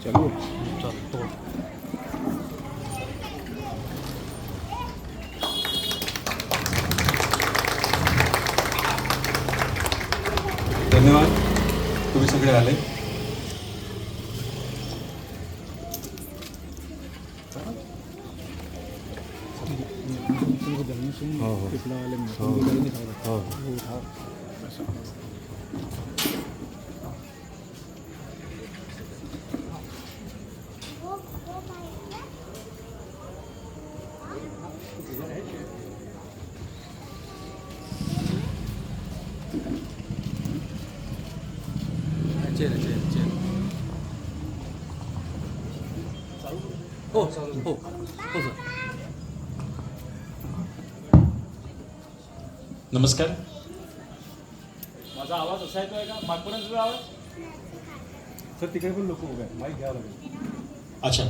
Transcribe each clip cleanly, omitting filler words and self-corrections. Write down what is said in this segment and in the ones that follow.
चलो धन्यवाद, तुम्ही सगळे आले. हो सर. नमस्कार. माझा आवाज असा येतोय का? मागपर्यंत तुझा आवाज? सर तिकडे पण लोक उभे आहेत, माईक घ्यावं लागेल. अच्छा.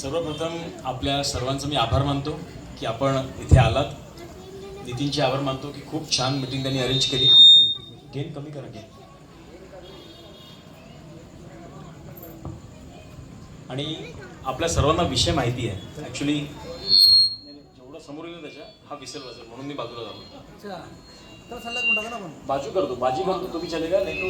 सर्वप्रथम आपल्या सर्वांचं मी आभार मानतो की आपण इथे आलात. नितीनचे आभार मानतो की खूप छान मीटिंग त्यांनी अरेंज केली. गेन कमी करा गेन. आणि आपल्या सर्वांना विषय माहिती आहे. ॲक्च्युली जेवढं समोर येईल त्याच्या हा विसेल वाजेल म्हणून मी बाजूला जातो. अच्छा तर सल्ला कोण टाका ना पण. बाजू करतो, बाजी करतो, तुम्ही चलेगा नाही तो.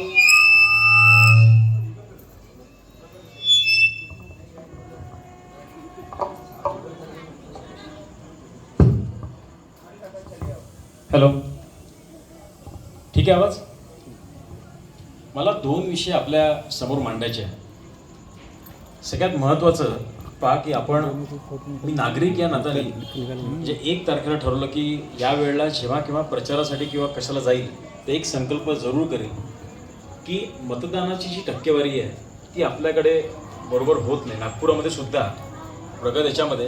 हॅलो, ठीक आहे आवाज? मला दोन विषय आपल्या समोर मांडायचे आहे. सगळ्यात महत्त्वाचं पहा की आपण, मी नागरिक या नात्याने म्हणजे 1 तारखेला ठरवलं की या वेळेला जेव्हा किंवा प्रचारासाठी किंवा कशाला जाईल तर एक संकल्प जरूर करेल की मतदानाची जी टक्केवारी आहे ती आपल्याकडे बरोबर होत नाही. नागपुरामध्ये सुद्धा प्रगत याच्यामध्ये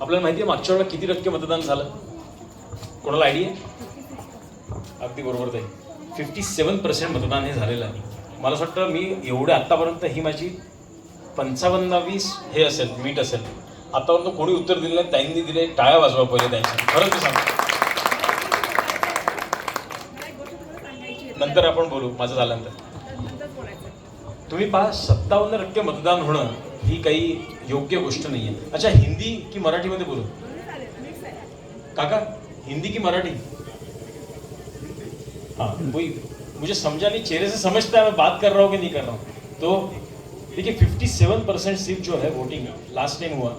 आपल्याला माहिती आहे मागच्या वेळेला किती टक्के मतदान झालं? कोणाला आयडिया आहे? अगदी बरोबर ते 57% मतदान हे झालेलं आहे. मला असं वाटतं मी एवढे आत्तापर्यंत ही माझी 55-20 हे असेल मीट असेल. आतापर्यंत कोणी उत्तर दिलं नाही, त्यांनी दिले. टाळ्या वाजवा पहिले त्यांच्या. खरंच मी सांगतो, नंतर आपण बोलू माझं झाल्यानंतर. तुम्ही पहा 57% मतदान होणं ही काही योग्य गोष्ट नाही आहे. अच्छा, हिंदी की मराठीमध्ये बोलू? काका हिंदी की मराठी? हाँ वही मुझे समझा नहीं, चेहरे से समझता है मैं बात कर रहा हूँ कि नहीं कर रहा हूँ. तो देखिए 57% सिर्फ जो है वोटिंग लास्ट टाइम हुआ,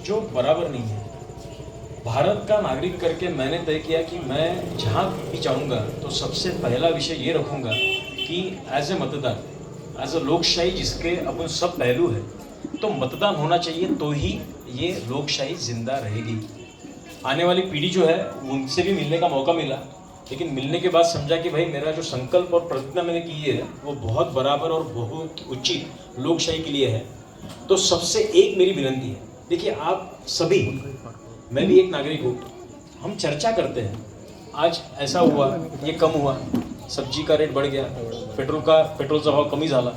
जो बराबर नहीं है. भारत का नागरिक करके मैंने तय किया कि मैं जहाँ भी जाऊँगा तो सबसे पहला विषय ये रखूँगा कि एज ए मतदान, एज अ लोकशाही जिसके अपन सब पहलू है, तो मतदान होना चाहिए, तो ही ये लोकशाही जिंदा रहेगी. आने वाली पीढ़ी जो है उनसे भी मिलने का मौका मिला, लेकिन मिलने के बाद समझा कि भाई मेरा जो संकल्प और प्रतिज्ञा मैंने की है वो बहुत बराबर और बहुत उचित लोकशाही के लिए है. तो सबसे एक मेरी विनती है, देखिए आप सभी, मैं भी एक नागरिक हूँ, हम चर्चा करते हैं. आज ऐसा हुआ, ये कम हुआ, सब्जी का रेट बढ़ गया, पेट्रोलचा भाव कमी झाला,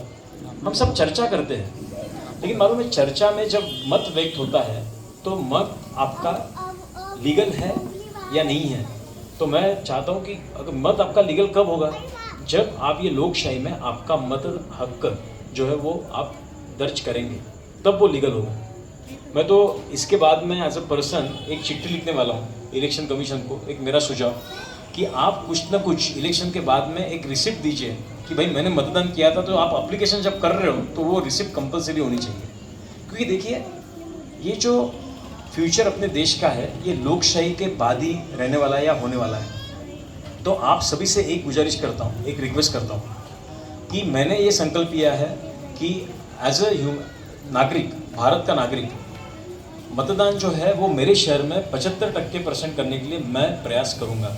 हम सब चर्चा करते हैं. लेकिन मालूम है चर्चा में जब मत व्यक्त होता है तो मत आपका लीगल है या नहीं है. तो मैं चाहता हूँ कि अगर मत आपका लीगल कब होगा? जब आप ये लोकशाही में आपका मत हक जो है वो आप दर्ज करेंगे, तब वो लीगल होगा. मैं तो इसके बाद में एज अ पर्सन एक चिट्ठी लिखने वाला हूँ इलेक्शन कमीशन को. एक मेरा सुझाव कि आप कुछ ना कुछ इलेक्शन के बाद में एक रिसिप्ट दीजिए कि भाई मैंने मतदान किया था. तो आप एप्लीकेशन जब कर रहे हो तो वो रिसिप्ट कंपलसरी होनी चाहिए. क्योंकि देखिए ये जो फ्यूचर अपने देश का है ये लोकशाही के बाद ही रहने वाला है या होने वाला है. तो आप सभी से एक गुजारिश करता हूँ, एक रिक्वेस्ट करता हूँ कि मैंने ये संकल्प किया है कि एज अ नागरिक, भारत का नागरिक, मतदान जो है वो मेरे शहर में 75% करने के लिए मैं प्रयास करूँगा.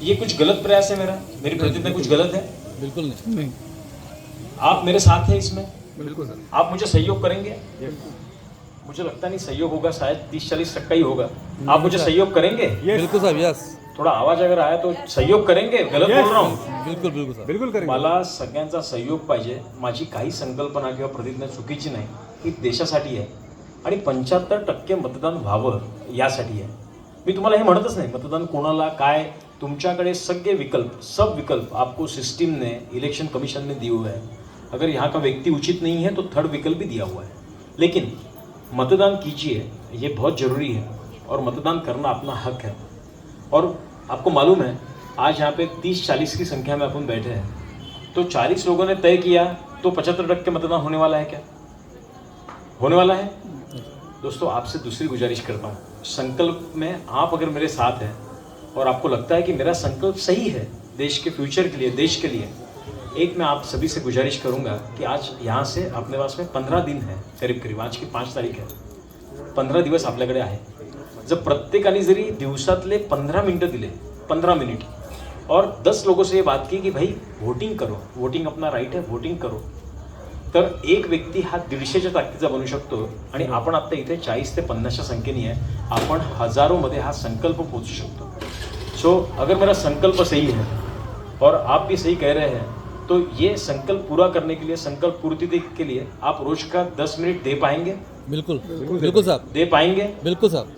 ये कुछ गलत प्रयास है मेरा? मेरी प्रतिज्ञा कुछ गलत है? बिल्कुल नहीं. आप मेरे साथ हैं इसमें? बिल्कुल सर. आप मुझे सहयोग करेंगे? मुझे लगता नहीं सहयोग होगा, शायद 30-40% ही होगा. आप मुझे सहयोग करेंगे? बिल्कुल साहब. यस. थोड़ा आवाज अगर आया तो सहयोग करेंगे. गलत बोल रहा हूँ? बिल्कुल बिल्कुल साहब. बिल्कुल करेंगे. मला सगळ्यांचा सहयोग पाहिजे. माझी काही संकल्पना किंवा प्रतिज्ञा चुकीची नाही, ही देशासाठी आहे आणि 75% मतदान व्हावं यासाठी आहे. मी तुम्हाला हे म्हणतच नाही मतदान कोणाला काय. तुमच्याकडे सगळे विकल्प, सब विकल्प आपको सिस्टम ने, इलेक्शन कमीशन ने दिए हुए हैं. अगर यहाँ का व्यक्ति उचित नहीं है तो थर्ड विकल्प भी दिया हुआ है। लेकिन मतदान कीजिए, ये बहुत ज़रूरी है और मतदान करना अपना हक है। और आपको मालूम है आज यहाँ पे 30-40 की संख्या में अपन बैठे हैं, तो 40 लोगों ने तय किया तो 75% मतदान होने वाला है क्या? होने वाला है? दोस्तों आपसे दूसरी गुजारिश करता हूँ, संकल्प में आप अगर मेरे साथ हैं और आपको लगता है कि मेरा संकल्प सही है देश के फ्यूचर के लिए, देश के लिए, एक मैं आप सभी से गुजारिश करूंगा कि आज यहाँ से अपने पास में 15 दिन है, करीब करीब आज की 5 तारीख है, 15 दिवस आपल्याकडे आहे. जर प्रत्येकाने जरी दिवसातले 15 मिनिटं दिले, 15 मिनिट, और 10 लोगों से ये बात की कि भाई वोटिंग करो, वोटिंग अपना राईट आहे, वोटिंग करो, तर एक व्यक्ती हा 150च्या ताकदीचा बनू शकतो. आणि आपण आता इथे 40 ते 50च्या संख्येने आहे, आपण हजारोमध्ये हा संकल्प पोहोचू शकतो. सो अगर मेरा संकल्प सही है और आप भी सही कह रहे हैं, तो ये संकल्प पूरा करने के लिए, संकल्प पूर्ति के लिए आप रोज का 10 मिनट दे पाएंगे? बिल्कुल बिल्कुल साहब, दे पाएंगे? बिल्कुल साहब.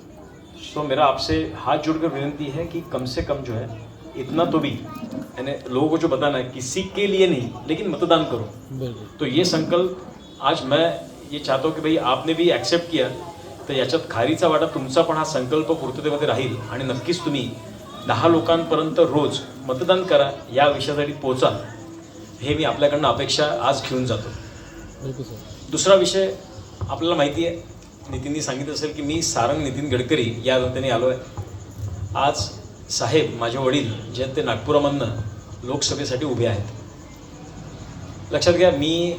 तो मेरा आपसे हाथ जोड़कर विनती है कि कम से कम जो है इतना तो भी, यानी लोगों को जो बताना है किसी के लिए नहीं, लेकिन मतदान करो. बिल्कुल. तो ये संकल्प आज मैं ये चाहता हूँ की भाई आपने भी ॲक्सेप्ट किया, तर याच्यात खारीचा वाटा तुमचा पण हा संकल्प पूर्ततेमध्ये राहील आणि नक्कीच तुम्ही 10 लोकांपर्यंत रोज मतदान करा या विषयासाठी पोहोचा, हे मी आपल्याकडनं अपेक्षा आज घेऊन जातो. बिल्कुल सर. दुसरा विषय आपल्याला माहिती आहे, नितीननी सांगितलं असेल की मी सारंग नितीन गडकरी या नात्याने आलो आहे. आज साहेब माझे वडील जे आहेत ते नागपुरामधनं लोकसभेसाठी उभे आहेत. लक्षात घ्या, मी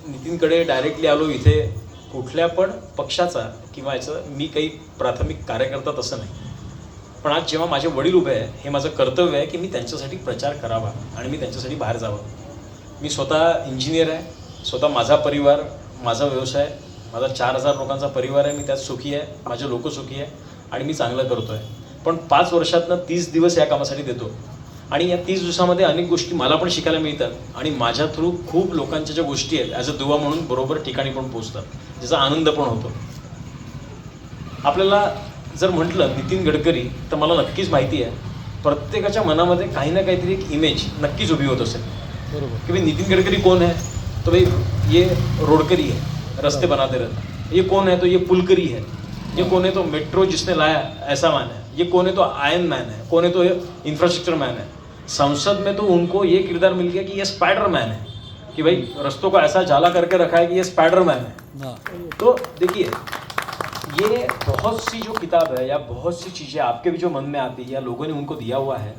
नितीनकडे डायरेक्टली आलो इथे कुठल्या पण पक्षाचा किंवा याचं मी काही प्राथमिक कार्यकर्ता तसं नाही, पण आज जेव्हा माझे वडील उभे आहे, हे माझं कर्तव्य आहे की मी त्यांच्यासाठी प्रचार करावा आणि मी त्यांच्यासाठी बाहेर जावं. मी स्वतः इंजिनियर आहे, स्वतः माझा परिवार, माझा व्यवसाय, माझा 4000 लोकांचा परिवार आहे, मी त्यात सुखी आहे, माझे लोक सुखी आहे आणि मी चांगलं करतो आहे. पण 5 वर्षातनं 30 दिवस या कामासाठी देतो आणि या 30 दिवसामध्ये अनेक गोष्टी मला पण शिकायला मिळतात आणि माझ्या थ्रू खूप लोकांच्या ज्या गोष्टी आहेत ॲज अ दुवा म्हणून बरोबर ठिकाणी पण पोहोचतात, ज्याचा आनंद पण होतो. आपल्याला जर म्हटलं नितीन गडकरी, तर मला नक्कीच माहिती आहे प्रत्येकाच्या मनामध्ये काही ना काहीतरी एक इमेज नक्कीच उभी होत असेल बरोबर कि भाई नितिन गडकरी कौन है, तो भाई ये रोडकरी है, रास्ते बनाते रहते. ये कौन है, तो ये पुलकरी है. ये कौन है, तो मेट्रो जिसने लाया ऐसा मैन है. ये कौन है, तो आयरन मैन है. कौन है, तो ये इंफ्रास्ट्रक्चर मैन है. संसद में तो उनको ये किरदार मिल गया कि ये स्पाइडर मैन है, कि भाई रस्तों को ऐसा जाला करके रखा है कि ये स्पाइडर मैन है. हाँ. तो देखिए, ये बहुत सी जो किताब है या बहुत सी चीज़ें आपके भी जो मन में आती है या लोगों ने उनको दिया हुआ है,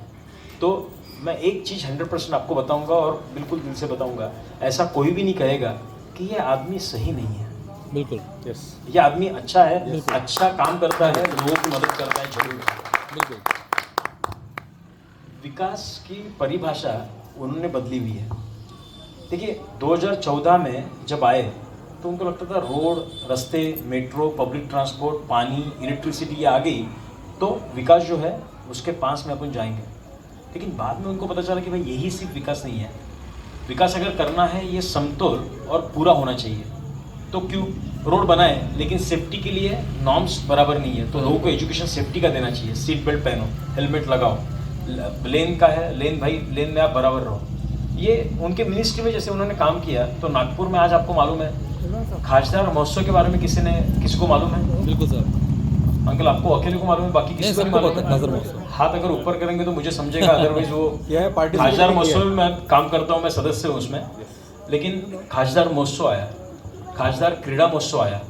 तो मैं एक चीज़ 100% आपको बताऊंगा और बिल्कुल दिल से बताऊंगा, ऐसा कोई भी नहीं कहेगा कि ये आदमी सही नहीं है. बिल्कुल. यस. ये आदमी अच्छा है, अच्छा काम करता है, लोगों की मदद करता है, जरूर. बिल्कुल. विकास की परिभाषा उन्होंने बदली हुई है. देखिए 2014 में जब आए तो उनको लगता था रोड, रास्ते, मेट्रो, पब्लिक ट्रांसपोर्ट, पानी, इलेक्ट्रिसिटी ये आ गई तो विकास जो है उसके पास में अपन जाएंगे. लेकिन बाद में उनको पता चला कि भाई यही सिर्फ विकास नहीं है. विकास अगर करना है ये समतोल और पूरा होना चाहिए. तो क्यों रोड बनाए लेकिन सेफ्टी के लिए नॉर्म्स बराबर नहीं है, तो लोगों को एजुकेशन सेफ्टी का देना चाहिए. सीट बेल्ट पहनो, हेलमेट लगाओ, लेन का है लेन, भाई लेन में आप बराबर रहो. ये उनके मिनिस्ट्री में जैसे उन्होंने काम किया. तो नागपुर में आज आपको मालूम है खासदार महोत्सव के बारे में किसी को मालूम है? बिल्कुल सर. अंकल आपको अकेले को मालूम है, बाकी किसी को नहीं मालूम है? खासदार महोत्सव. हाथ अगर ऊपर करेंगे तो मुझे समझेगा, अदरवाइज वो क्या है, पार्टी खासदार महोत्सव में मैं काम करता हूँ, मैं सदस्य हूँ उसमें. लेकिन खासदार महोत्सव आया, खासदार क्रीड़ा महोत्सव आया,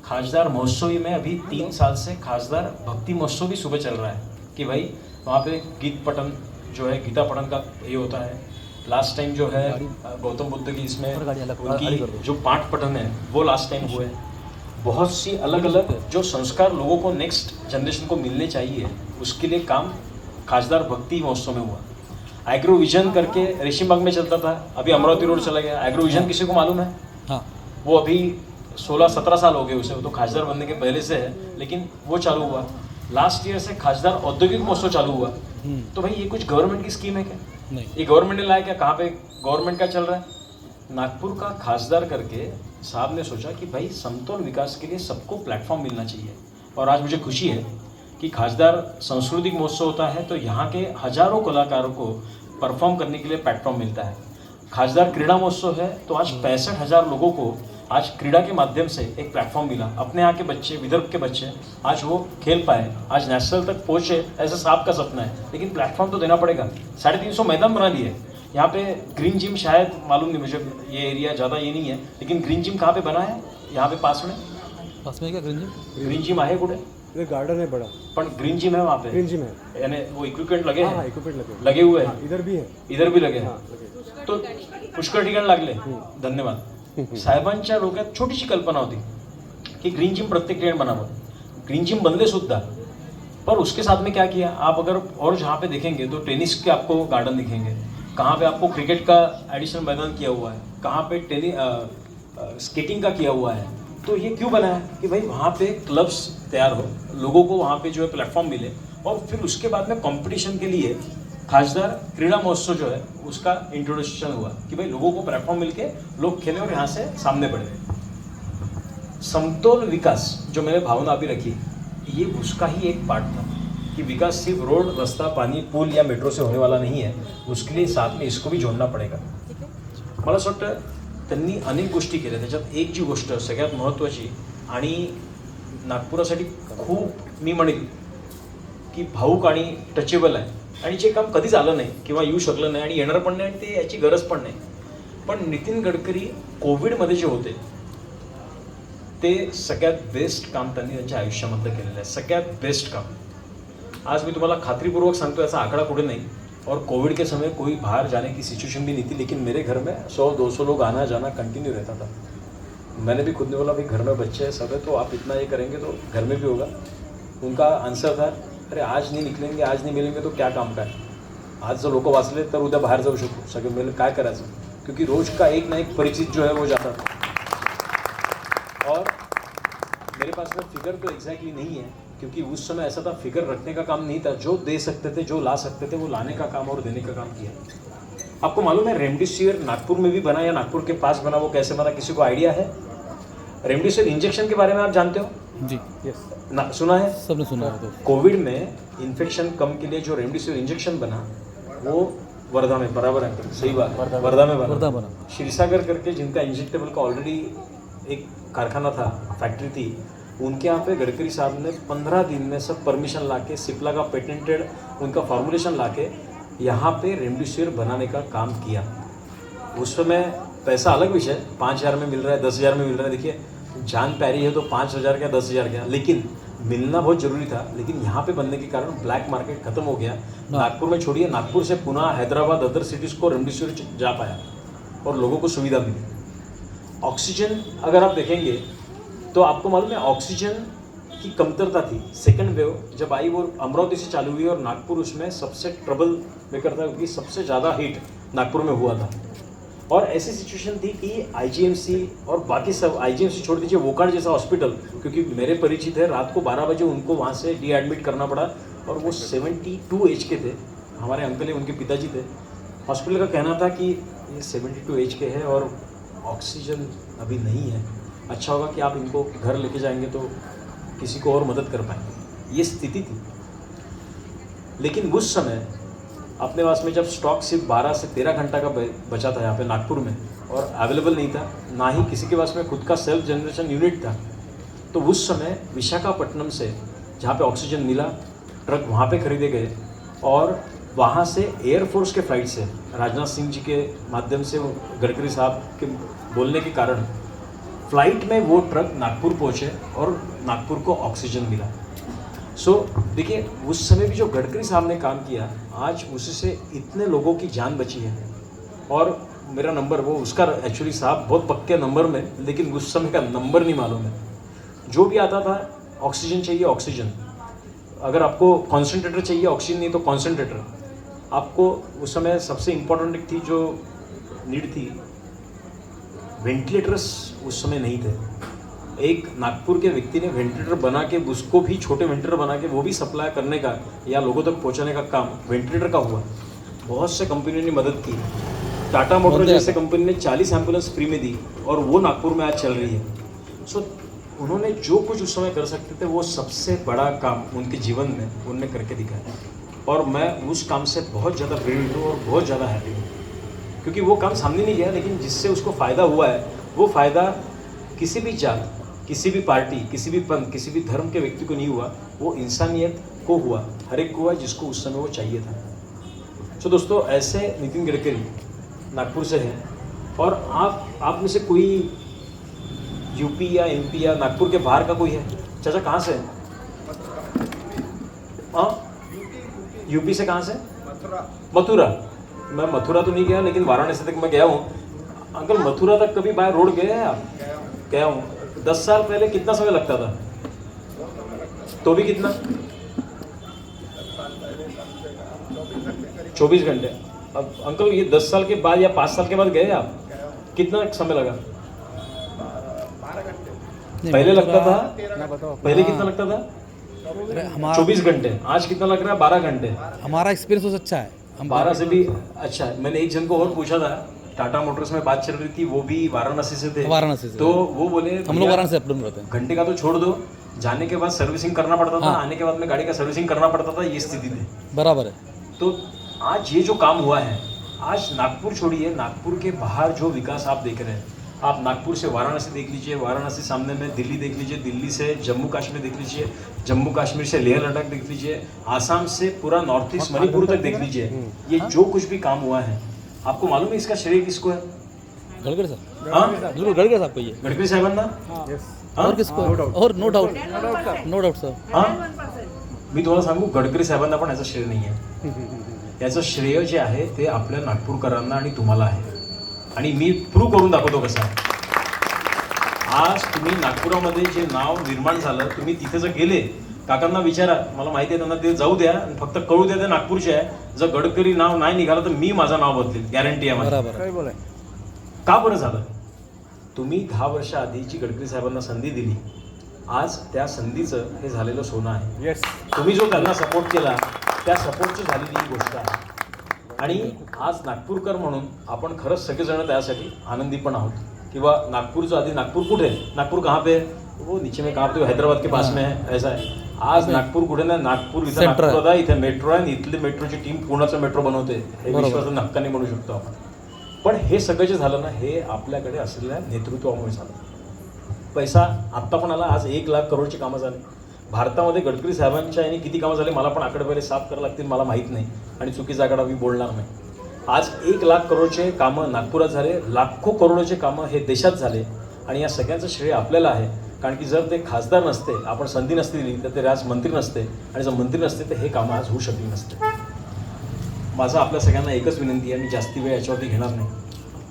खासदार महोत्सव ही में अभी 3 साल से खासदार भक्ति महोत्सव भी सुबह चल रहा है कि भाई वहाँ पे गीत पठन जो है, गीता पठन का ये होता है. लास्ट टाइम जो है गौतम बुद्ध की इसमें उनकी जो पाठ पठन है वो लास्ट टाइम हुए. बहुत सी अलग अलग जो संस्कार लोगों को नेक्स्ट जनरेशन को मिलने चाहिए, उसके लिए काम खासदार भक्ति महोत्सव में हुआ. एग्रो विजन करके रेशीम बाग में चलता था, अभी अमरावती रोड चला गया. एग्रो विजन किसी को मालूम है? हाँ. वो अभी 16-17 साल हो गए उसे, वो तो खासदार बनने के पहले से है, लेकिन वो चालू हुआ. लास्ट ईयर से खासदार औद्योगिक महोत्सव चालू हुआ. तो भाई ये कुछ गवर्नमेंट की स्कीम है क्या? नहीं. ये गवर्नमेंट ने लाया क्या? कहाँ पे गवर्नमेंट का चल रहा है? नागपुर का खासदार करके साहब ने सोचा कि भाई समतोल विकास के लिए सबको प्लेटफॉर्म मिलना चाहिए. और आज मुझे खुशी है कि खासदार सांस्कृतिक महोत्सव होता है तो यहाँ के हजारों कलाकारों को परफॉर्म करने के लिए प्लेटफॉर्म मिलता है. खासदार क्रीड़ा महोत्सव है तो आज 65,000 लोगों को आज क्रीड़ा के माध्यम से एक प्लेटफॉर्म मिला। अपने यहाँ के बच्चे, विदर्भ के बच्चे आज वो खेल पाए, आज नेशनल तक पहुँचे, ऐसा साहब का सपना है, लेकिन प्लेटफॉर्म तो देना पड़ेगा। 350 मैदान बना लिए। यहाँ पे ग्रीन जिम शायद मालूम नहीं मुझे, ये एरिया ज़्यादा ये नहीं है, लेकिन ग्रीन जिम कहाँ पे बना है? यहाँ पे पास में क्या ग्रीन जिम आहे कुठे? ये गार्डन है बड़ा, पण ग्रीन जिम है वहाँ पे, ग्रीन जिम है, यानी वो इक्विपमेंट लगे हाँ हैं, इक्विपमेंट लगे हुए हाँ, हैं, इधर भी है, इधर भी लगे हैं, हाँ लगे। तो पुष्कळ ठिकाण लागले। धन्यवाद. साहेबांच्या डोक्यात छोटीशी कल्पना होती कि ग्रीन जिम प्रत्येक ठिकाणी बनावं. ग्रीन जिम बनले सुद्धा, पर उसके साथ में क्या किया आप अगर और जहाँ पे देखेंगे तो टेनिस के आपको गार्डन दिखेंगे, कहाँ पे आपको क्रिकेट का एडिशनल मैदान किया हुआ है, कहाँ पे स्केटिंग का किया हुआ है. तो ये क्यों बना है कि भाई वहाँ पे क्लब्स तैयार हो, लोगों को वहाँ पे जो है प्लेटफॉर्म मिले, और फिर उसके बाद में कंपटीशन के लिए खासदार क्रीड़ा महोत्सव जो है उसका इंट्रोडक्शन हुआ कि भाई लोगों को प्लेटफॉर्म मिलके लोग खेलें और यहाँ से सामने बढ़े. समतोल विकास जो मैंने भावना अभी रखी, ये उसका ही एक पार्ट था कि विकास सिर्फ रोड, रास्ता, पानी, पूल या मेट्रो से होने वाला नहीं है, उसके लिए साथ में इसको भी जोडना पडेगा. मला असं वाटतं त्यांनी अनेक गोष्टी केल्या, त्याच्यात एक जी गोष्ट सगळ्यात महत्त्वाची आणि नागपुरासाठी खूप मी म्हणेल की भाऊक आणि टचेबल आहे, आणि जे काम कधीच आलं नाही किंवा येऊ शकलं नाही आणि येणार पण नाही, ते याची गरज पण नाही. पण नितीन गडकरी कोविडमध्ये जे होते ते सगळ्यात बेस्ट काम त्यांनी त्यांच्या आयुष्यामधलं केलेलं आहे, सगळ्यात बेस्ट काम. आज मी तुम्हाला खात्रीपूर्वक सांगतो, याचा आकडा कुठे नाही, और कोविड के समय कोई बाहर जाने की सिचुएशन भी नहीं थी, लेकिन मेरे घर में 100-200 लोग आना जाना कंटिन्यू रहता था. मैंने भी खुद ने बोला भाई घर में बच्चे हैं सब है, तो आप इतना ये करेंगे तो घर में भी होगा. उनका आंसर था अरे आज नहीं निकलेंगे, आज नहीं मिलेंगे तो क्या काम का है, आज जर लोक वाचले तर उद्या बाहेर जाऊ शकतो, सगळे मिळून काय करायचं, क्योंकि रोज का एक ना एक परिचित जो है वो जाता था. और मेरे पास में फिगर तो एग्जैक्टली नहीं है, क्योंकि उस समय ऐसा था फिगर रखने का काम नहीं था, जो दे सकते थे, जो ला सकते थे, वो लाने का काम और देने का काम किया. आपको मालूम है रेमडेसिविर नागपुर में भी बना या नागपुर के पास बना, वो कैसे बना, किसी को आइडिया है? रेमडेसिविर इंजेक्शन के बारे में आप जानते हो? जी यस ना, सुना है? सबने सुना है. तो कोविड में इन्फेक्शन कम के लिए जो रेमडेसिविर इंजेक्शन बना वो वर्धा में, बराबर है, सही बात, वर्धा में बना. क्षीरसागर करके जिनका इंजेक्टेबल का ऑलरेडी एक कारखाना था, फैक्ट्री थी, उनके यहाँ पे गडकरी साहब ने 15 दिन में सब परमिशन लाके, सिप्ला का पेटेंटेड उनका फॉर्मुलेशन लाके यहाँ पे रेमडेसिविर बनाने का काम किया. उस समय पैसा अलग विषय, 5,000 में मिल रहा है, 10,000 में मिल रहा है. देखिए जान प्यारी है तो 5,000 क्या 10,000 क्या, लेकिन मिलना बहुत जरूरी था. लेकिन यहाँ पे बनने के कारण ब्लैक मार्केट खत्म हो गया. नागपुर में छोड़िए, नागपुर से पुणे, हैदराबाद, अदर सिटीज़ को रेमडेसिविर जा पाया और लोगों को सुविधा मिली. ऑक्सीजन अगर आप देखेंगे तो आपको मालूम है ऑक्सीजन की कमतरता थी. सेकेंड वेव जब आई वो अमरावती से चालू हुई और नागपुर उसमें सबसे ट्रबल मेकर था, क्योंकि सबसे ज़्यादा हीट नागपुर में हुआ था. और ऐसी सिचुएशन थी कि आईजीएमसी और बाकी सब, आईजीएमसी छोड़ दीजिए, वोकाड जैसा हॉस्पिटल, क्योंकि मेरे परिचित है, रात को 12 बजे उनको वहाँ से रीएडमिट करना पड़ा, और वो 72 एज के थे, हमारे अंकल है, उनके पिताजी थे. हॉस्पिटल का कहना था कि ये 72 एज के हैं और ऑक्सीजन अभी नहीं है, अच्छा होगा कि आप इनको घर लेके जाएंगे तो किसी को और मदद कर पाएंगे. ये स्थिति थी. लेकिन उस समय अपने पास में जब स्टॉक सिर्फ 12 से 13 घंटा का बचा था यहाँ पे नागपुर में, और अवेलेबल नहीं था, ना ही किसी के पास में खुद का सेल्फ जनरेशन यूनिट था, तो उस समय विशाखापट्टनम से जहाँ पे ऑक्सीजन मिला, ट्रक वहाँ पे खरीदे गए, और वहाँ से एयरफोर्स के फ्लाइट से राजनाथ सिंह जी के माध्यम से, गडकरी साहब के बोलने के कारण फ्लाइट में वो ट्रक नागपुर पहुँचे और नागपुर को ऑक्सीजन मिला. सो देखिए उस समय भी जो गडकरी साहब ने काम किया, आज उससे इतने लोगों की जान बची है. और मेरा नंबर, वो उसका एक्चुअली साहब बहुत पक्के नंबर में, लेकिन उस समय का नंबर नहीं मालूम है. जो भी आता था ऑक्सीजन चाहिए, ऑक्सीजन, अगर आपको कॉन्सेंट्रेटर चाहिए, ऑक्सीजन नहीं तो कॉन्सेंट्रेटर. आपको उस समय सबसे इम्पोर्टेंट थी जो नीड थी, वेंटिलेटर्स उस समय नहीं थे. एक नागपुर के व्यक्ति ने वेंटिलेटर बना के, उसको भी छोटे वेंटिलेटर बना के वो भी सप्लाई करने का या लोगों तक पहुंचाने का काम वेंटिलेटर का हुआ. बहुत से कंपनियों ने मदद की. टाटा मोटर जैसे कंपनी ने 40 एम्बुलेंस फ्री में दी, और वो नागपुर में आज चल रही है. सो उन्होंने जो कुछ उस समय कर सकते थे, वो सबसे बड़ा काम उनके जीवन में उन्होंने करके दिखाया, और मैं उस काम से बहुत ज़्यादा प्रेरित हूँ और बहुत ज़्यादा हैप्पी हूँ. क्योंकि वो काम सामने नहीं गया, लेकिन जिससे उसको फ़ायदा हुआ है वो फ़ायदा किसी भी जात, किसी भी पार्टी, किसी भी पंथ, किसी भी धर्म के व्यक्ति को नहीं हुआ, वो इंसानियत को हुआ, हर एक को हुआ जिसको उस समय वो चाहिए था। तो दोस्तों, ऐसे नितिन गडकरी नागपुर से हैं, और आप में से कोई यूपी या एमपी या नागपुर के बाहर का कोई है? चाचा कहाँ से है? हाँ, यूपी से कहाँ से? मथुरा। मैं मथुरा तो नहीं गया, लेकिन वाराणसी तक मैं गया हूँ। अंकल, मथुरा तक कभी बाय रोड गए हैं आप? गया हूँ। 10 साल पहले कितना समय लगता था? तो भी कितना? 24 घंटे। अब अंकल, ये 10 साल के बाद या 5 साल के बाद गए आप? कितना समय लगा? पहले लगता था? पहले कितना लगता था? हमारा 24 घंटे। आज कितना लग रहा है? 12 घंटे। हमारा एक्सपीरियंस बहुत अच्छा है। हम 12 से भी अच्छा है। मैंने एक जन को और पूछा था, टाटा मोटर्स में बात चल रही थी, वो भी वाराणसी से थे। वाराणसी से। तो वो बोले हम लोग वाराणसी अप डाउन करते हैं। घंटे का तो छोड़ दो, जाने के बाद सर्विसिंग करना पड़ता था, आने के बाद में गाड़ी का सर्विसिंग करना पड़ता था, ये स्थिति थी। बराबर है। तो आज ये जो काम हुआ है, आज नागपुर छोड़िए, नागपुर के बाहर जो विकास आप देख रहे हैं, आप नागपुर से वाराणसी देख लीजिए, वाराणसी सामने में दिल्ली देख लीजिए, दिल्ली से जम्मू कश्मीर देख लीजिए, जम्मू कश्मीर से लेह लद्दाख देख लीजिए, आसाम से पूरा नॉर्थ ईस्ट मणिपुर तक देख लीजिए। ये जो कुछ भी काम हुआ है, आपको मालूम है इसका श्रेय किसको है? गडकरी साहब। हाँ, बिल्कुल गडकरी साहब को ये। गडकरी साहेबांना। और किसको? और नो डाउट सर। हाँ, मी तुम्हाला सांगू, गडकरी साहेबांना पण याचं श्रेय नाही आहे। याचं श्रेय जे आहे ते आपल्या नागपूरकरांना आणि तुम्हाला आहे, आणि मी प्रूव्ह करून दाखवतो कसं आहे। आज तुम्ही नागपुरामध्ये जे नाव निर्माण झालं, तुम्ही तिथे जर गेले, काकांना विचारा, मला माहिती आहे त्यांना, ते जाऊ द्या, फक्त कळू द्या ते नागपूरचे आहे। जर गडकरी नाव नाही निघालं तर मी माझं नाव बदलेल, गॅरंटी आहे मला। बरोबर। का बरं झालं? तुम्ही 10 वर्ष आधी जी गडकरी साहेबांना संधी दिली, आज त्या संधीचं हे झालेलं सोनं आहे। येस, तुम्ही जो त्यांना सपोर्ट केला, त्या सपोर्टची झालेली ही गोष्ट आहे। आणि आज नागपूरकर म्हणून आपण खरंच सगळेजण त्यासाठी आनंदी पण आहोत, किंवा नागपूरचं आधी नागपूर कुठे है? नागपूर कहाँ पे है? वो नीचे में कहाँ पे? हैदराबाद के पास में है, ऐसा है। आज नागपूर कुठे ना, नागपूर इथं नागपूर होता, इथे मेट्रो आहे, इथली मेट्रोची टीम पुण्याचं मेट्रो बनवते, हे विश्वासानं हक्काने म्हणू शकतो आपण। पण हे सगळं जे झालं ना, हे आपल्याकडे असलेल्या नेतृत्वामुळे झालं। पैसा आत्ता पण आला, आज 1 लाख करोडची कामं झाली भारतामध्ये। गडकरी साहेबांच्या यांनी किती कामं झाली मला पण आकडे पहिले साफ करायला लागतील, मला माहीत नाही, आणि चुकीचा आकडा मी बोलणार नाही। आज 1 लाख करोडचे कामं नागपुरात झाले, लाखो करोडचे कामं हे देशात झाले, आणि या सगळ्यांचं श्रेय आपल्याला आहे। कारण की जर ते खासदार नसते, आपण संधी नसती दिली, तर ते आज मंत्री नसते, आणि जर मंत्री नसते तर हे कामं आज होऊ शकली नसते। माझं आपल्या सगळ्यांना एकच विनंती आहे, मी जास्ती वेळ याच्यावरती घेणार नाही।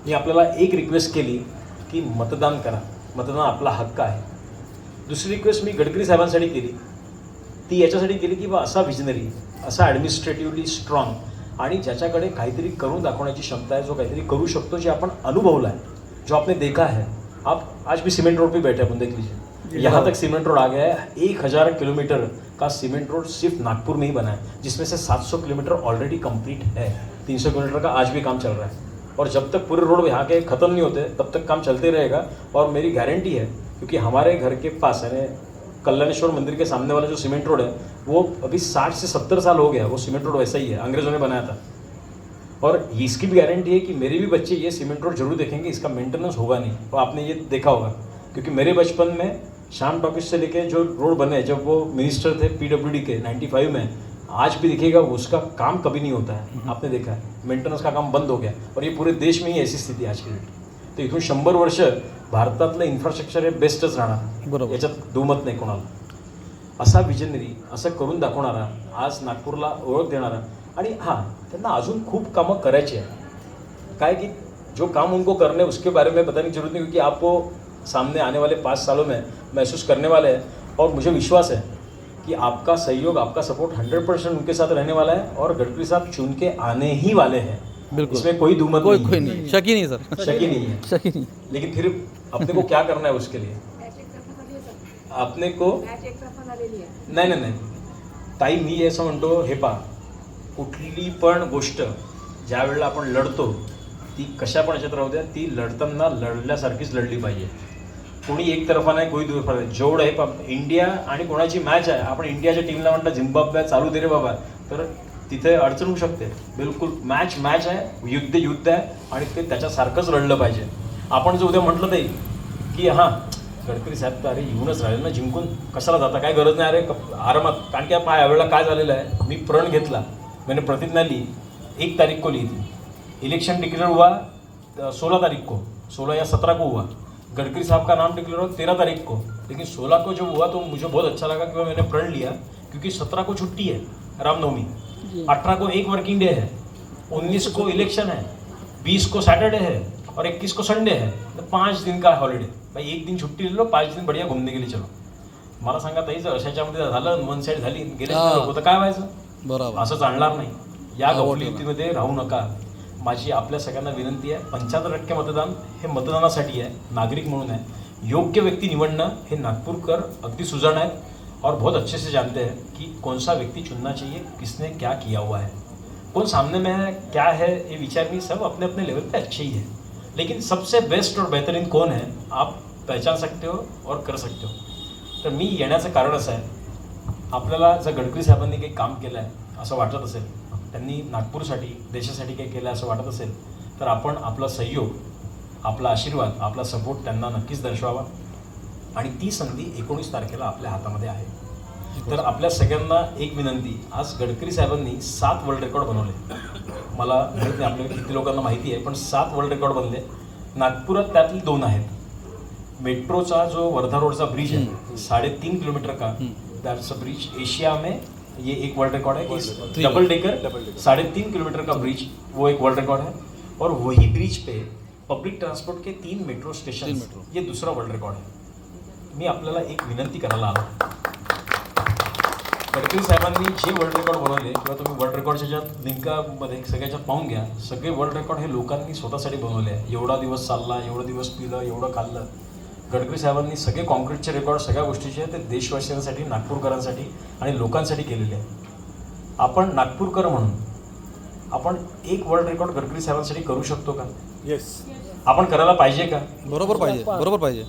मी आपल्याला एक रिक्वेस्ट केली की मतदान करा, मतदान आपला हक्क आहे। दुसरी रिक्वेस्ट मी गडकरी साहेबांसाठी केली, ती याच्यासाठी केली की बा असा विजनरी, असा ॲडमिनिस्ट्रेटिव्हली स्ट्रॉंग, आणि ज्याच्याकडे काहीतरी करून दाखवण्याची क्षमता है, जो काहीतरी करू शकतो, जे आपण अनुभवला है, जो आपने देखा है। आप आज भी सीमेंट रोड पे बैठे, अपन देख लीजिए, यहाँ तक सीमेंट रोड आ गया है। 1000 किलोमीटर का सीमेंट रोड सिर्फ नागपुर में ही बना है, जिसमें से 700 किलोमीटर ऑलरेडी कंप्लीट है, 300 किलोमीटर का आज भी काम चल रहा है, और जब तक पूरे रोड यहाँ के ख़त्म नहीं होते तब तक काम चलते रहेगा। और मेरी गारंटी है, क्योंकि हमारे घर के पास यानी कल्याणेश्वर मंदिर के सामने वाला जो सीमेंट रोड है, वो अभी 60 से 70 साल हो गया, वो सीमेंट रोड वैसा ही है, अंग्रेज़ों ने बनाया था। और इसकी भी गारंटी है कि मेरे भी बच्चे ये सीमेंट रोड जरूर देखेंगे, इसका मेंटेनेंस होगा नहीं। तो आपने ये देखा होगा, क्योंकि मेरे बचपन में शाम टॉकीज से लेके जो रोड बने, जब वो मिनिस्टर थे PWD के 95 में, आज भी दिखेगा उसका काम कभी नहीं होता है। आपने देखा है, मेंटेनेंस का काम बंद हो गया, और ये पूरे देश में ही ऐसी स्थिती आज की डेट। तो इथून 100 वर्ष भारतातलं इन्फ्रास्ट्रक्चर हे बेस्टच राहणार, बरोबर, याच्यात दुमत नाही कोणाला। असा विजनरी, असं करून दाखवणारा, आज नागपूरला ओळख देणारा, आणि हां, त्यांना अजून खूप कामं करायची आहे। काय की जो काम उनको करने उसके बारे में बताने की जरूरत नहीं, क्योंकि आपको सामने आने वाले 5 सालों में महसूस करने वाले हैं, और मुझे विश्वास है कि आपका सहयोग, आपका सपोर्ट 100% उनके साथ रहने वाला है, और गडकरी साहब चुन के आने ही वाले हैं। बिल्कुल, इसमें कोई दुमत कोई नहीं, नहीं, शक ही नहीं सर, शक ही नहीं है। शक ही नहीं। लेकिन फिर अपने को क्या करना है उसके लिए, अपने को नाही नाही नाही ताई, मी असं म्हणतो, हे पहा, कुठली पण गोष्ट ज्या वेळेला आपण लढतो, ती कशा पण याच्यात राहू द्या, ती लढताना लढल्यासारखीच लढली पाहिजे। कोणी एक तरफा नाही, कोणी दुतर्फा नाही। जेवढं हे इंडिया आणि कोणाची मॅच आहे, आपण इंडियाच्या टीमला म्हणता झिम्बाब्वे चालू दे रे बाबा, तर तिथे अडचण होऊ शकते. बिलकुल मॅच आहे, युद्ध आहे आणि ते त्याच्यासारखंच रडलं पाहिजे. आपण जर उद्या म्हटलं नाही की हां गडकरी साहेब तर अरे येऊनच राहिले ना, जिंकून कशाला जाता, काय गरज नाही, अरे आरामात. कारण की यावेळेला काय झालेलं आहे, मी प्रण घेतला, मैंने प्रतिज्ञा ली, 1 तारीख को ली थी. इलेक्शन डिक्लेअर हुआ 16 तारीख को, 16 या 17 को हुआ. गडकरी साहब का नाम डिक्लेयर हुआ 13 तारीख को, लेकिन 16 को जो हुआ तो मुझे बहुत अच्छा लगा कि मैंने प्रण लिया, क्योंकि 17 को छुट्टी है रामनवमी, 18 को 1 वर्किंग डे है, 19 को इलेक्शन है, 20 को सैटरडे है और 21 को संडे है. तो 5 दिन का हॉलिडे. भाई 1 दिन छुट्टी ले लो, 5 दिन बढ़िया घूमने के लिए चलो. मला सांगा ताई, जर अशाच्यामध्ये झालं, वन साईड झाली, गेले लोक, तर काय व्हायचं? बरोबर. असं चालणार नाही. या गफलतीमध्ये राहू नका. माझी आपल्या सगळ्यांना विनंती आहे, 75% मतदान हे मतदानासाठी आहे, नागरिक म्हणून आहे. योग्य व्यक्ती निवडणं हे नागपूरकर अगदी सुजाण आहेत और बहुत अच्छे से जानते हैं कि कौन सा व्यक्ति चुनना चाहिए, किसने क्या किया हुआ है, कौन सामने में है, क्या है, ये विचार भी सब अपने अपने लेवल पे अच्छे ही है. लेकिन सबसे बेस्ट और बेहतरीन कौन है, आप पहचान सकते हो और कर सकते हो. तर मी येण्याचं कारण असं आहे, आपल्याला जर गडकरी साहेबांनी काही काम केलं आहे असं वाटत असेल, त्यांनी नागपूरसाठी, देशासाठी काही केलं असं वाटत असेल, तर आपण आपला सहयोग, आपला आशीर्वाद, आपला सपोर्ट त्यांना नक्कीच दर्शवावा. आणि ती संधी 19 तारखेला आपल्या हातामध्ये आहे. तर आपल्या सगळ्यांना एक विनंती, आज गडकरी साहेबांनी 7 वर्ल्ड रेकॉर्ड बनवले. मला माहीत नाही आपल्याला किती लोकांना माहिती आहे, पण 7 वर्ल्ड रेकॉर्ड बनले. नागपुरात त्यातले 2 आहेत. मेट्रोचा जो वर्धा रोडचा ब्रिज आहे, 3.5 किलोमीटर का, दैट्स अ ब्रिज, एशिया में ये एक वर्ल्ड रिकॉर्ड है. डबल डेकर 3.5 किलोमीटर का ब्रिज, वो एक वर्ल्ड रिकॉर्ड है. और वही ब्रिज पे पब्लिक ट्रांसपोर्ट के 3 मेट्रो स्टेशन, ये दूसरा वर्ल्ड रिकॉर्ड है. मी आपल्याला एक विनंती करायला आलो, गडकरी साहेबांनी जे वर्ल्ड रेकॉर्ड बनवले, किंवा तुम्ही वर्ल्ड रेकॉर्डच्या ज्यात लिंकामध्ये सगळ्याच्यात पाहून घ्या, सगळे वर्ल्ड रेकॉर्ड हे लोकांनी स्वतःसाठी बनवले आहे. एवढा दिवस चालला, एवढा दिवस पिलं, एवढं खाल्लं. गडकरी साहेबांनी सगळे कॉन्क्रीटचे रेकॉर्ड, सगळ्या गोष्टीचे ते देशवासियांसाठी, नागपूरकरांसाठी आणि लोकांसाठी केलेले आहे. आपण नागपूरकर म्हणून आपण एक वर्ल्ड रेकॉर्ड गडकरी साहेबांसाठी करू शकतो का? येस, आपण करायला पाहिजे का? बरोबर पाहिजे, बरोबर पाहिजे,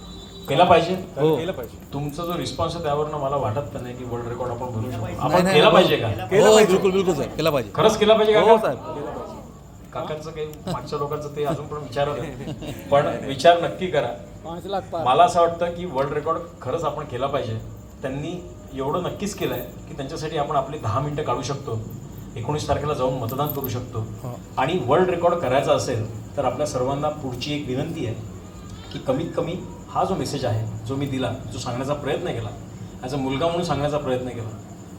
केला पाहिजे. केलं पाहिजे. तुमचा जो रिस्पॉन्स आहे त्यावरनं मला वाटत नाही की वर्ल्ड रेकॉर्ड आपण बनवू शकतो. आपण केला पाहिजे का? हो, बिलकुल बिलकुल साहेब, केला पाहिजे, खरंच केला पाहिजे हो का? साहेब. काकांचं काही मागच्या लोकांचं ते अजून पण विचारत आहे, पण विचार नक्की करा. 5 लाख मला असं वाटतं की वर्ल्ड रेकॉर्ड खरंच आपण केला पाहिजे. त्यांनी एवढं नक्कीच केलं आहे की त्यांच्यासाठी आपण आपली 10 मिनिटं काढू शकतो, 19 तारखेला जाऊन मतदान करू शकतो. आणि वर्ल्ड रेकॉर्ड करायचा असेल तर आपल्या सर्वांना पुढची एक विनंती आहे की कमीत कमी हा जो मेसेज आहे, जो मी दिला, जो सांगण्याचा प्रयत्न केला, ॲज अ मुलगा म्हणून सांगण्याचा प्रयत्न केला,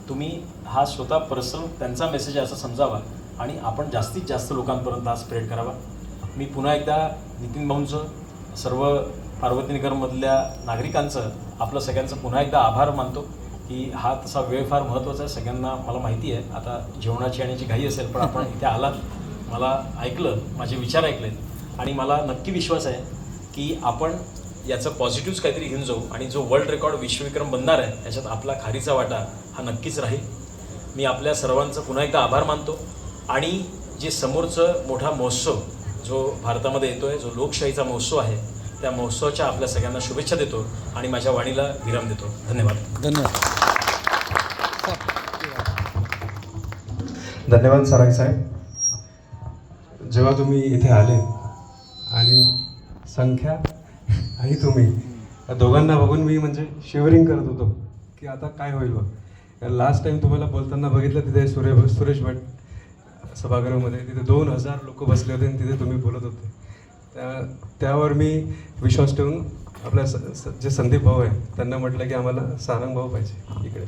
तुम्ही हा स्वतः पर्सनल त्यांचा मेसेज आहे असं समजावा आणि आपण जास्तीत जास्त लोकांपर्यंत हा स्प्रेड करावा. मी पुन्हा एकदा नितीन भाऊंचं, सर्व पार्वतीनगरमधल्या नागरिकांचं, आपलं सगळ्यांचं पुन्हा एकदा आभार मानतो की हा तसा वेळ फार महत्त्वाचा आहे. सगळ्यांना मला माहिती आहे आता जेवणाची येण्याची घाई असेल, पण आपण इथे आलात, मला ऐकलं, माझे विचार ऐकलेत आणि मला नक्की विश्वास आहे की आपण याचं पॉझिटिव्ह काहीतरी घेऊन जाऊ आणि जो वर्ल्ड रेकॉर्ड विश्वविक्रम बनणार आहे त्याच्यात आपला खारीचा वाटा हा नक्कीच राहील. मी आपल्या सर्वांचं पुन्हा एकदा आभार मानतो आणि जे समोरचं मोठा महोत्सव जो भारतामध्ये येतो आहे, जो लोकशाहीचा महोत्सव आहे, त्या महोत्सवाच्या आपल्या सगळ्यांना शुभेच्छा देतो आणि माझ्या वाणीला विराम देतो. धन्यवाद. धन्यवाद सराई साहेब. जेव्हा तुम्ही इथे आले आणि संख्या आणि तुम्ही दोघांना बघून मी म्हणजे शिवरिंग करत होतो की आता काय होईल बघ. लास्ट टाइम तुम्हाला बोलताना बघितलं तिथे सुरेश भट सभागृहामध्ये, तिथे 2000 लोक बसले होते आणि तिथे तुम्ही बोलत होते. त्यावर मी विश्वास ठेवून आपल्या जे संदीप भाऊ आहे त्यांना म्हटलं की आम्हाला सारंग भाऊ पाहिजे इकडे.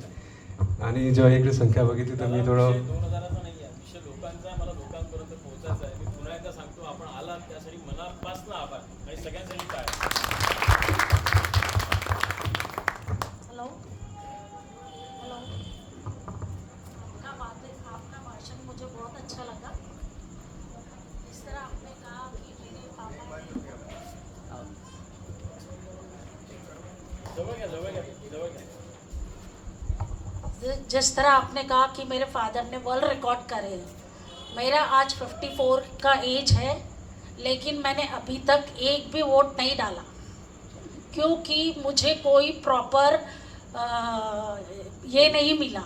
आणि जेव्हा इकडे संख्या बघितली तर मी थोडं 2000चा नाही आहे, विषय लोकांचा आहे, मला लोकांपर्यंत पोहोचायचं आहे. मी पुन्हा एकदा सांगतो, आपण आलात त्यासाठी मनापासून आभार आणि सगळ्यांसाठी काय. हेलो हेलो, आपका बातें, आपका भाषण मुझे बहुत अच्छा लगा. इस तरह आपने कहा कि मेरे पापा ने जिस तरह आपने कहा कि मेरे फादर ने वर्ल्ड रिकॉर्ड करे हैं. मेरा आज 54 का एज है, लेकिन मैंने अभी तक एक भी वोट नहीं डाला क्योंकि मुझे कोई प्रॉपर ये नहीं मिला.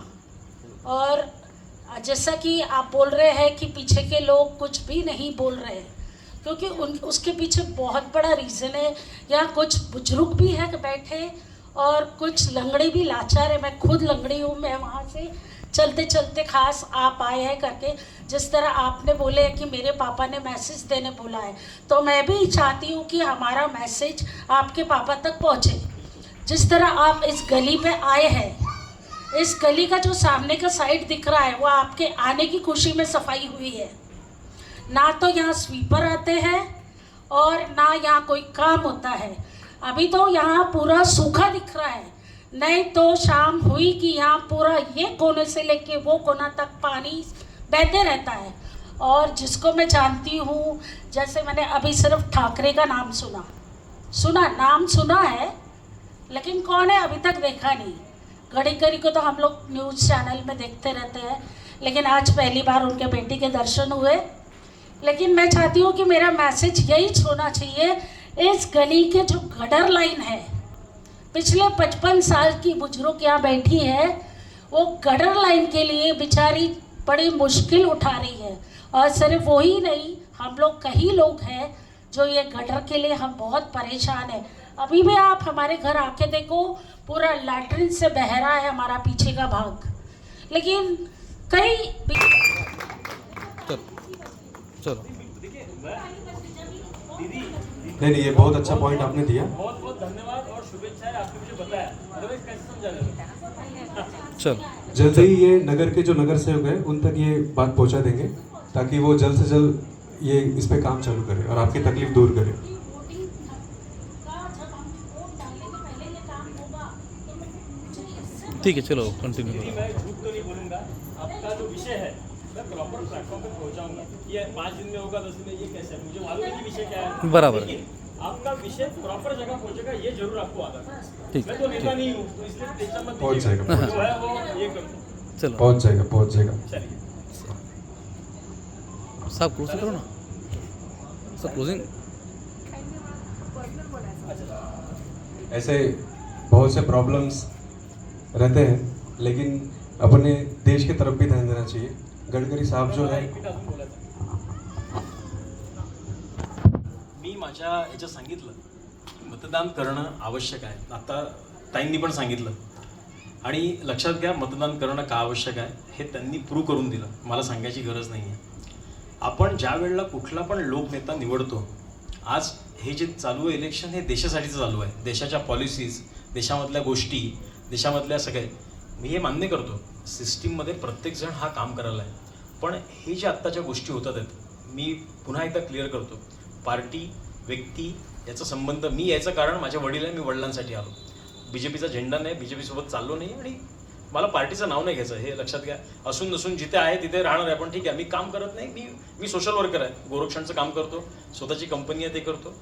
और जैसा कि आप बोल रहे हैं कि पीछे के लोग कुछ भी नहीं बोल रहे हैं, क्योंकि उसके पीछे बहुत बड़ा रीज़न है। यहाँ कुछ बुजुर्ग भी हैं बैठे और कुछ लंगड़े भी लाचार है। मैं खुद लंगड़ी हूँ, मैं वहाँ से चलते चलते खास आप आए हैं करके, जिस तरह आपने बोले कि मेरे पापा ने मैसेज देने बोला है, तो मैं भी चाहती हूँ कि हमारा मैसेज आपके पापा तक पहुँचे। जिस तरह आप इस गली पे आए हैं, इस गली का जो सामने का साइड दिख रहा है वो आपके आने की खुशी में सफाई हुई है। ना तो यहाँ स्वीपर आते हैं और ना यहाँ कोई काम होता है। अभी तो यहाँ पूरा सूखा दिख रहा है, नहीं तो शाम हुई कि यहाँ पूरा ये कोने से लेके वो कोना तक पानी बहते रहता है। और जिसको मैं जानती हूँ, जैसे मैंने अभी सिर्फ ठाकरे का नाम नाम सुना है, लेकिन कौन है अभी तक देखा नहीं। घड़ी घड़ी को तो हम लोग न्यूज़ चैनल में देखते रहते हैं, लेकिन आज पहली बार उनके बेटी के दर्शन हुए। लेकिन मैं चाहती हूँ कि मेरा मैसेज यही होना चाहिए, इस गली के जो गटर लाइन है, पिछले 55 साल की बुजुर्ग यहाँ बैठी है, वो गटर लाइन के लिए बेचारी बड़ी मुश्किल उठा रही है। और सिर्फ वही नहीं, हम लोग कई लोग हैं जो ये गटर के लिए हम बहुत परेशान हैं। अभी भी आप हमारे घर आके देखो, पूरा लैट्रिन से बह रहा है हमारा पीछे का भाग। लेकिन कई चलो नहीं, ये बहुत अच्छा पॉइंट आपने दिया। बहुत बहुत धन्यवाद और शुभेच्छाएं, आपने मुझे बताया, अदरवाइज कैसे समझा देगा। चलो जल्द ही ये नगर के जो नगर सेवक हैं उन तक ये बात पहुंचा देंगे, ताकि वो जल्द से जल्द ये इस पे काम चालू करें और आपकी तकलीफ दूर करें। ठीक है, चलो कंटिन्यू दीदी, करो। मैं झूठ तो नहीं बोलूँगा, आपका जो विषय है मैं प्रॉपर प्लेटफॉर्म पे पहुँचाऊंगा। ये 5 दिन में होगा, 10 दिन में, ये कैसे है मुझे मालूम है कि विषय क्या है, बराबर। लेकिन आपका विषय प्रॉपर जगह पहुँचेगा, ये जरूर आपको आता है। ठीक मैं तो नेता नहीं हूँ, तो इसलिए टेंशन मत पहुंच लीजिएगा। जाएगा, जो है वो ये करूँ। चलो पहुंच जाएगा। चलिए, सब क्लोज करो ना, सब क्लोजिंग। ऐसे बहुत से प्रॉब्लम्स रहते हैं, लेकिन अपने देश की तरफ भी ध्यान देना चाहिए। गडकरी साहब जो है, repeat अजून बोलायचं. मी माझ्या याच्यात सांगितलं की मतदान करणं आवश्यक आहे. आता ताईंनी पण सांगितलं आणि लक्षात घ्या, मतदान करणं का आवश्यक आहे हे त्यांनी प्रूव्ह करून दिलं, मला सांगायची गरज नाही आहे. आपण ज्या वेळेला कुठला पण लोकनेता निवडतो, आज हे जे चालू आहे इलेक्शन, हे देशासाठीचं चालू आहे. देशाच्या पॉलिसीज, देशामधल्या गोष्टी, देशामधल्या सगळे, मी हे मान्य करतो, सिस्टीममध्ये प्रत्येकजण हा काम करायला आहे. पण हे जे आत्ताच्या गोष्टी होतात आहेत, मी पुन्हा एकदा क्लिअर करतो, पार्टी, व्यक्ती याचा संबंध, मी याचं कारण माझ्या वडील आहे, मी वडिलांसाठी आलो. BJPचा झेंडा नाही, BJPसोबत चाललो नाही आणि मला पार्टीचं नाव नाही घ्यायचं, हे लक्षात घ्या. असून नसून जिथे आहे तिथे राहणार आहे. पण ठीक आहे, मी काम करत नाही, मी सोशल वर्कर आहे, गोरक्षणचं काम करतो, स्वतःची कंपनी आहे ते करतो.